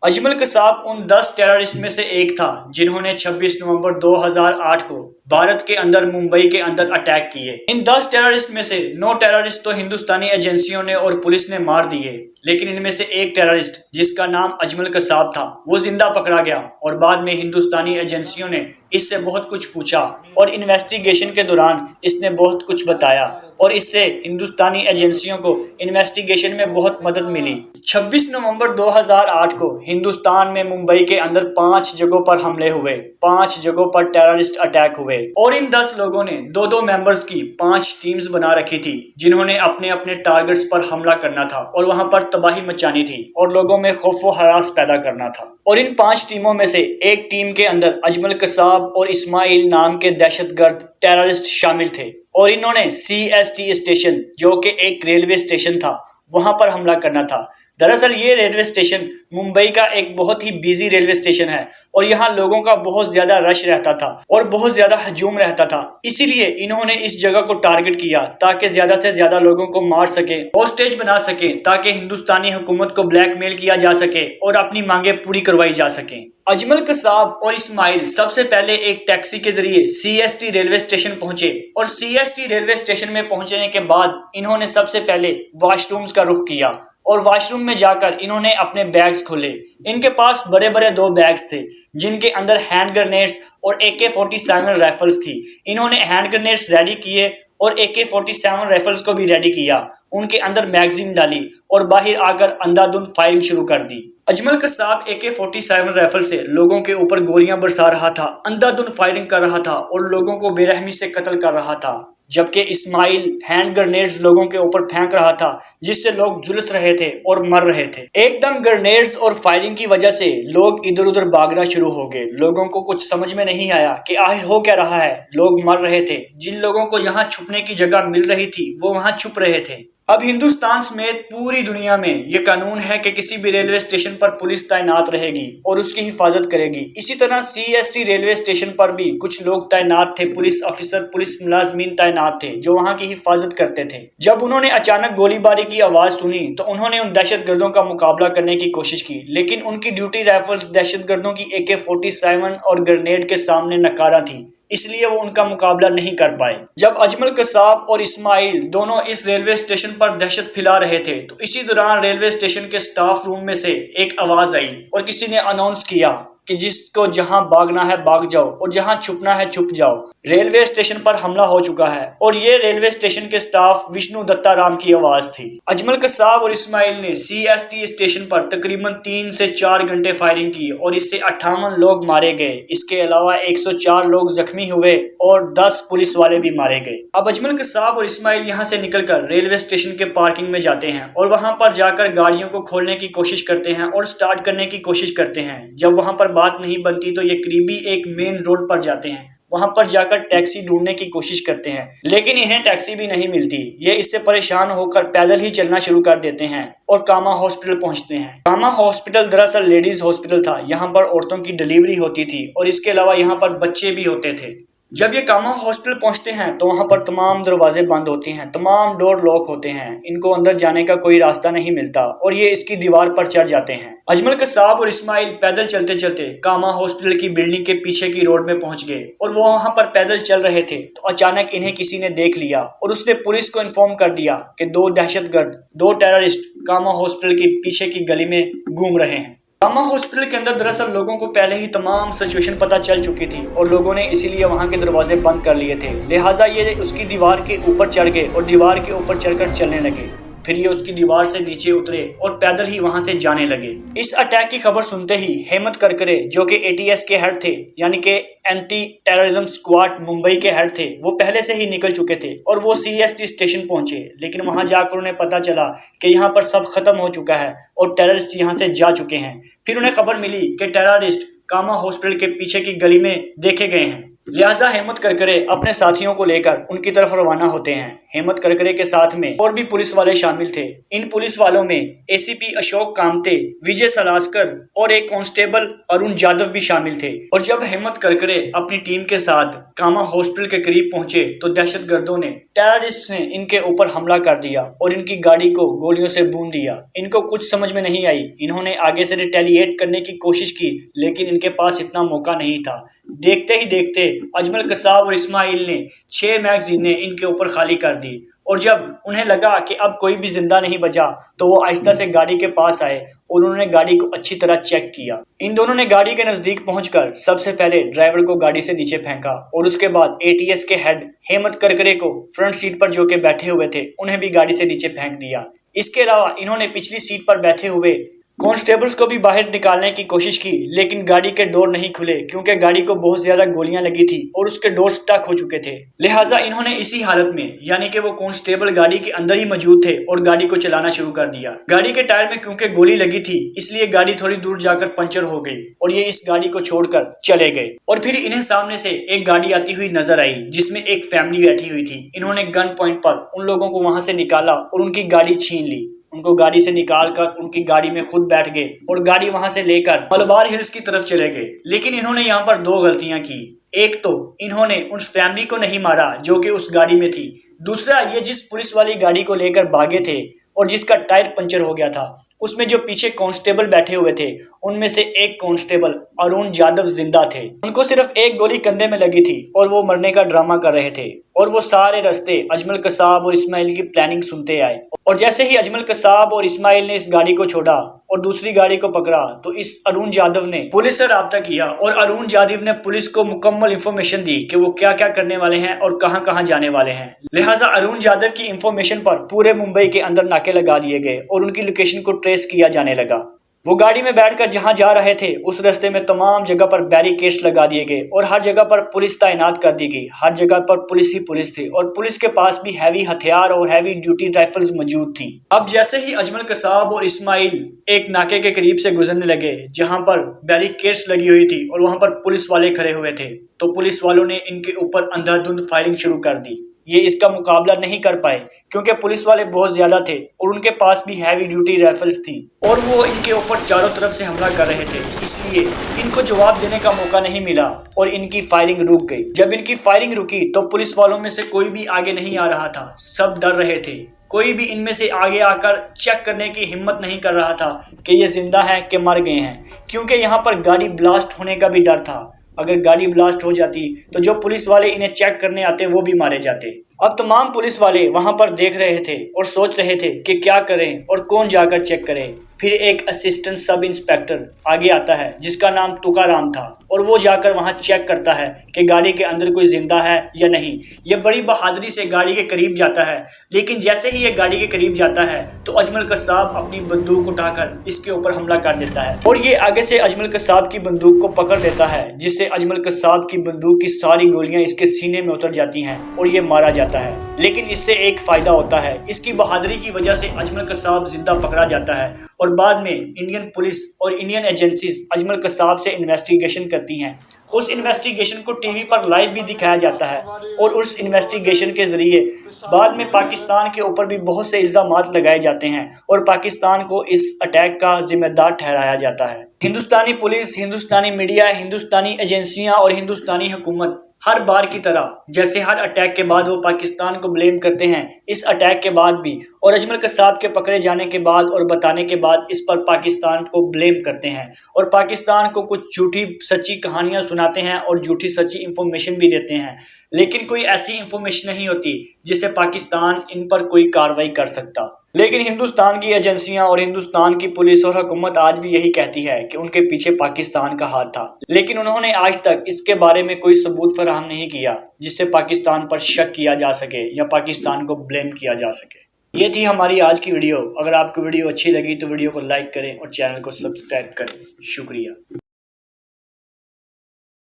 अजमल कसाब उन 10 टेररिस्ट में से एक था जिन्होंने 26 नवंबर 2008 को भारत के अंदर मुंबई के अंदर अटैक किए। इन 10 टेररिस्ट में से 9 टेररिस्ट तो हिंदुस्तानी एजेंसियों ने और पुलिस ने मार दिए, लेकिन इनमें से एक टेररिस्ट जिसका नाम अजमल कसाब था वो जिंदा पकड़ा गया और बाद में हिंदुस्तानी एजेंसियों ने इससे बहुत कुछ पूछा और इन्वेस्टिगेशन के दौरान इसने बहुत कुछ बताया और इससे हिंदुस्तानी एजेंसियों को इन्वेस्टिगेशन में बहुत मदद मिली। 26 नवंबर 2008 को हिंदुस्तान में मुंबई के अंदर 5 जगहों पर हमले हुए, 5 जगहों पर टेररिस्ट अटैक हुए और इन 10 लोगों ने दो दो मेंबर्स की 5 टीम्स बना रखी थी जिन्होंने अपने अपने टारगेट्स पर हमला करना था और वहां पर तबाही मचानी थी और लोगों में खौफ व हरास पैदा करना था। और इन 5 टीमों में से एक टीम के अंदर अजमल कसाब और इस्माइल नाम के दहशतगर्द टेररिस्ट शामिल थे और इन्होंने CST स्टेशन, जो कि एक रेलवे स्टेशन था, वहां पर हमला करना था। दरअसल ये रेलवे स्टेशन मुंबई का एक बहुत ही बिजी रेलवे स्टेशन है और यहाँ लोगों का बहुत ज्यादा रश रहता था और बहुत ज्यादा हजूम रहता था। इसीलिए इन्होंने इस जगह को टारगेट किया ताकि ज्यादा से ज्यादा लोगों को मार सके, होस्टेज बना सके, ताकि हिंदुस्तानी हुकूमत को ब्लैकमेल किया जा सके और अपनी मांगे पूरी करवाई जा सके। अजमल कसाब और इस्माइल सबसे पहले एक टैक्सी के जरिए CST रेलवे स्टेशन पहुंचे और CST रेलवे स्टेशन में पहुंचने के बाद इन्होंने सबसे पहले वॉशरूम्स का रुख किया और वॉशरूम में जाकर इन्होंने अपने बैग्स खोले। इनके पास बड़े बड़े 2 बैग्स थे जिनके अंदर हैंड ग्रेनेड्स और AK-47 राइफल्स थी। इन्होंने हैंड ग्रेनेड्स रेडी किए और AK-47 राइफल्स को भी रेडी किया, उनके अंदर मैगजीन डाली और बाहर आकर अंधाधुंध फायरिंग शुरू कर दी। अजमल कसाब AK-47 राइफल से लोगों के ऊपर गोलियां बरसा रहा था, अंधाधुंध फायरिंग कर रहा था और लोगों को बेरहमी से कत्ल कर रहा था, जबकि इस्माइल हैंड ग्रेनेड्स लोगों के ऊपर फेंक रहा था जिससे लोग झुलस रहे थे और मर रहे थे। एकदम ग्रेनेड्स और फायरिंग की वजह से लोग इधर उधर भागना शुरू हो गए। लोगों को कुछ समझ में नहीं आया कि आखिर हो क्या रहा है। लोग मर रहे थे। जिन लोगों को यहाँ छुपने की जगह मिल रही थी वो वहाँ छुप रहे थे। अब हिंदुस्तान समेत पूरी दुनिया में ये कानून है कि किसी भी रेलवे स्टेशन पर पुलिस तैनात रहेगी और उसकी हिफाजत करेगी। इसी तरह CST रेलवे स्टेशन पर भी कुछ लोग तैनात थे, पुलिस ऑफिसर, पुलिस मुलाजमीन तैनात थे जो वहां की हिफाजत करते थे। जब उन्होंने अचानक गोलीबारी की आवाज सुनी तो उन्होंने उन दहशतगर्दों का मुकाबला करने की कोशिश की, लेकिन उनकी ड्यूटी राइफल्स दहशतगर्दों की AK-47 और ग्रेनेड के सामने नकारा थी, इसलिए वो उनका मुकाबला नहीं कर पाए। जब अजमल कसाब और इस्माइल दोनों इस रेलवे स्टेशन पर दहशत फैला रहे थे तो इसी दौरान रेलवे स्टेशन के स्टाफ रूम में से एक आवाज आई और किसी ने अनाउंस किया कि जिसको जहां भागना है भाग जाओ और जहां छुपना है छुप जाओ। रेलवे स्टेशन पर हमला हो चुका है और ये रेलवे स्टेशन के स्टाफ विष्णु दत्ता राम की आवाज थी। अजमल कसाब और इस्माइल ने CST स्टेशन पर तकरीबन 3 से 4 घंटे फायरिंग की और इससे 58 लोग मारे गए। इसके अलावा 104 लोग जख्मी हुए और 10 पुलिस वाले भी मारे गए। अब अजमल कसाब और इस्माइल यहाँ से निकलकर रेलवे स्टेशन के पार्किंग में जाते हैं और वहां पर जाकर गाड़ियों को खोलने की कोशिश करते हैं और स्टार्ट करने की कोशिश करते हैं। जब वहां पर बात नहीं बनती तो ये करीबी एक मेन रोड पर जाते हैं, वहां पर जाकर टैक्सी ढूंढने की कोशिश करते हैं, लेकिन इन्हें टैक्सी भी नहीं मिलती। ये इससे परेशान होकर पैदल ही चलना शुरू कर देते हैं और कामा हॉस्पिटल पहुंचते हैं। कामा हॉस्पिटल दरअसल लेडीज हॉस्पिटल था, यहाँ पर औरतों की डिलीवरी होती थी और इसके अलावा यहाँ पर बच्चे भी होते थे। जब ये कामा हॉस्पिटल पहुंचते हैं तो वहां पर तमाम दरवाजे बंद होते हैं, तमाम डोर लॉक होते हैं, इनको अंदर जाने का कोई रास्ता नहीं मिलता और ये इसकी दीवार पर चढ़ जाते हैं। अजमल कसाब और इस्माइल पैदल चलते चलते कामा हॉस्पिटल की बिल्डिंग के पीछे की रोड में पहुंच गए और वो वहां पर पैदल चल रहे थे तो अचानक इन्हें किसी ने देख लिया और उसने पुलिस को इन्फॉर्म कर दिया कि 2 दहशतगर्द, 2 टेररिस्ट कामा हॉस्पिटल की पीछे की गली में घूम रहे हैं। कामा हॉस्पिटल के अंदर दरअसल लोगों को पहले ही तमाम सिचुएशन पता चल चुकी थी और लोगों ने इसीलिए वहां के दरवाजे बंद कर लिए थे, लिहाजा ये उसकी दीवार के ऊपर चढ़ गए और दीवार के ऊपर चढ़कर चलने लगे। फिर ये उसकी दीवार से नीचे उतरे और पैदल ही वहां से जाने लगे। इस अटैक की खबर सुनते ही हेमंत करकरे, जो कि ATS के हेड थे, यानी कि एंटी टेररिज्म स्क्वाड मुंबई के हेड थे, वो पहले से ही निकल चुके थे और वो CST स्टेशन पहुंचे, लेकिन वहां जाकर उन्हें पता चला कि यहाँ पर सब खत्म हो चुका है और टेररिस्ट यहाँ से जा चुके हैं। फिर उन्हें खबर मिली कि टेररिस्ट कामा हॉस्पिटल के पीछे की गली में देखे गए हैं। लिहाजा हेमंत करकरे अपने साथियों को लेकर उनकी तरफ रवाना होते हैं। हेमंत करकरे के साथ में और भी पुलिस वाले शामिल थे। इन पुलिस वालों में एसीपी अशोक कामते, विजय सलास्कर और एक कांस्टेबल अरुण यादव भी शामिल थे। और जब हेमंत करकरे अपनी टीम के साथ कामा हॉस्पिटल के करीब पहुंचे तो दहशतगर्दों ने, टेररिस्ट ने इनके ऊपर हमला कर दिया और इनकी गाड़ी को गोलियों से भून दिया। इनको कुछ समझ में नहीं आई। इन्होंने आगे से रिटेलिएट करने की कोशिश की, लेकिन इनके पास इतना मौका नहीं था। देखते ही देखते अजमल कसाब और इस्माइल ने 6 मैगजीनें इनके ऊपर खाली कर दी। और जब उन्हें लगा कि अब कोई भी जिंदा नहीं बचा तो वो आहिस्ता से गाड़ी के पास आए और उन्होंने गाड़ी को अच्छी तरह चेक किया। इन दोनों ने गाड़ी के नजदीक पहुंचकर सबसे पहले ड्राइवर को गाड़ी से नीचे फेंका और उसके बाद एटीएस के हेड हेमंत करकरे को फ्रंट सीट पर जो के बैठे हुए थे उन्हें भी गाड़ी से नीचे फेंक दिया। इसके अलावा इन्होंने पिछली सीट पर बैठे हुए कांस्टेबल्स को भी बाहर निकालने की कोशिश की, लेकिन गाड़ी के डोर नहीं खुले क्योंकि गाड़ी को बहुत ज्यादा गोलियां लगी थी और उसके डोर स्टक हो चुके थे। लिहाजा इन्होंने इसी हालत में, यानी कि वो कांस्टेबल गाड़ी के अंदर ही मौजूद थे और गाड़ी को चलाना शुरू कर दिया। गाड़ी के टायर में क्योंकि गोली लगी थी इसलिए गाड़ी थोड़ी दूर जाकर पंचर हो गई और ये इस गाड़ी को छोड़कर चले गए। और फिर इन्हें सामने से एक गाड़ी आती हुई नजर आई जिसमें एक फैमिली बैठी हुई थी। इन्होंने गन पॉइंट पर उन लोगों को वहां से निकाला और उनकी गाड़ी छीन ली। उनको गाड़ी से निकालकर उनकी गाड़ी में खुद बैठ गए और गाड़ी वहां से लेकर मलबार हिल्स की तरफ चले गए। लेकिन इन्होंने यहाँ पर 2 गलतियां की। एक तो इन्होंने उस फैमिली को नहीं मारा जो कि उस गाड़ी में थी। दूसरा, ये जिस पुलिस वाली गाड़ी को लेकर भागे थे और जिसका टायर पंचर हो गया था उसमें जो पीछे कांस्टेबल बैठे हुए थे उनमें से एक कांस्टेबल अरुण यादव जिंदा थे। उनको सिर्फ एक गोली कंधे में लगी थी और वो मरने का ड्रामा कर रहे थे। और वो सारे रास्ते अजमल कसाब और इस्माइल की प्लानिंग सुनते आए। और जैसे ही अजमल कसाब और इस्माइल ने इस गाड़ी को छोड़ा और दूसरी गाड़ी को पकड़ा तो इस अरुण यादव ने पुलिस से राब्ता किया और अरुण यादव ने पुलिस को मुकम्मल इंफॉर्मेशन दी कि वो क्या क्या करने वाले हैं और कहां कहां जाने वाले हैं। लिहाजा अरुण यादव की इंफॉर्मेशन पर पूरे मुंबई के अंदर नाके लगा दिए गए और उनकी लोकेशन को ट्रेस किया जाने लगा। वो गाड़ी में बैठकर जहां जा रहे थे उस रास्ते में तमाम जगह पर बैरिकेड्स लगा दिए गए और हर जगह पर पुलिस तैनात कर दी गई। हर जगह पर पुलिस ही पुलिस थी और पुलिस के पास भी हैवी हथियार और हैवी ड्यूटी राइफल्स मौजूद थी। अब जैसे ही अजमल कसाब और इस्माइल एक नाके के करीब से गुजरने लगे जहां पर बैरिकेड्स लगी हुई थी और वहां पर पुलिस वाले खड़े हुए थे, तो पुलिस वालों ने इनके ऊपर अंधाधुंध फायरिंग शुरू कर दी। ये इसका मुकाबला नहीं कर पाए क्योंकि पुलिस वाले बहुत ज्यादा थे और उनके पास भी हैवी ड्यूटी राइफल्स थी और वो इनके ऊपर चारों तरफ से हमला कर रहे थे। इसलिए इनको जवाब देने का मौका नहीं मिला और इनकी फायरिंग रुक गई। जब इनकी फायरिंग रुकी तो पुलिस वालों में से कोई भी आगे नहीं आ रहा था, सब डर रहे थे। कोई भी इनमें से आगे आकर चेक करने की हिम्मत नहीं कर रहा था कि ये जिंदा हैं कि मर गए हैं, क्योंकि यहाँ पर गाड़ी ब्लास्ट होने का भी डर था। अगर गाड़ी ब्लास्ट हो जाती तो जो पुलिस वाले इन्हें चेक करने आते वो भी मारे जाते। अब तमाम पुलिस वाले वहां पर देख रहे थे और सोच रहे थे कि क्या करें और कौन जाकर चेक करे। फिर एक असिस्टेंट सब इंस्पेक्टर आगे आता है जिसका नाम तुकाराम था और वो जाकर वहां चेक करता है कि गाड़ी के अंदर कोई जिंदा है या नहीं। ये बड़ी बहादुरी से गाड़ी के करीब जाता है, लेकिन जैसे ही ये गाड़ी के करीब जाता है तो अजमल कसाब अपनी बंदूक उठाकर इसके ऊपर हमला कर देता है और ये आगे से अजमल कसाब की बंदूक को पकड़ लेता है, जिससे अजमल कसाब की बंदूक की सारी गोलियां इसके सीने में उतर जाती हैं और ये मारा जाता है। लेकिन इससे एक फायदा होता है, इसकी बहादुरी की वजह से अजमल कसाब जिंदा पकड़ा जाता है और बाद में इंडियन पुलिस और इंडियन एजेंसीज अजमल कसाब से इन्वेस्टिगेशन करती हैं। उस इन्वेस्टिगेशन को टीवी पर लाइव भी दिखाया जाता है और उस इन्वेस्टिगेशन के जरिए बाद में पाकिस्तान के ऊपर भी बहुत से इल्जामात लगाए जाते हैं और पाकिस्तान को इस अटैक का जिम्मेदार ठहराया जाता है। हिंदुस्तानी पुलिस, हिंदुस्तानी मीडिया, हिंदुस्तानी एजेंसियां और हिंदुस्तानी हुकूमत हर बार की तरह जैसे हर अटैक के बाद वो पाकिस्तान को ब्लेम करते हैं, इस अटैक के बाद भी और अजमल कसाब के पकड़े जाने के बाद और बताने के बाद इस पर पाकिस्तान को ब्लेम करते हैं और पाकिस्तान को कुछ झूठी सच्ची कहानियां सुनाते हैं और झूठी सच्ची इंफॉर्मेशन भी देते हैं। लेकिन कोई ऐसी इंफॉर्मेशन नहीं होती जिससे पाकिस्तान इन पर कोई कार्रवाई कर सकता। लेकिन हिंदुस्तान की एजेंसियां और हिंदुस्तान की पुलिस और हुकूमत आज भी यही कहती है कि उनके पीछे पाकिस्तान का हाथ था, लेकिन उन्होंने आज तक इसके बारे में कोई सबूत फराहम नहीं किया जिससे पाकिस्तान पर शक किया जा सके या पाकिस्तान को ब्लेम किया जा सके। ये थी हमारी आज की वीडियो। अगर आपको वीडियो अच्छी लगी तो वीडियो को लाइक करें और चैनल को सब्सक्राइब करें। शुक्रिया।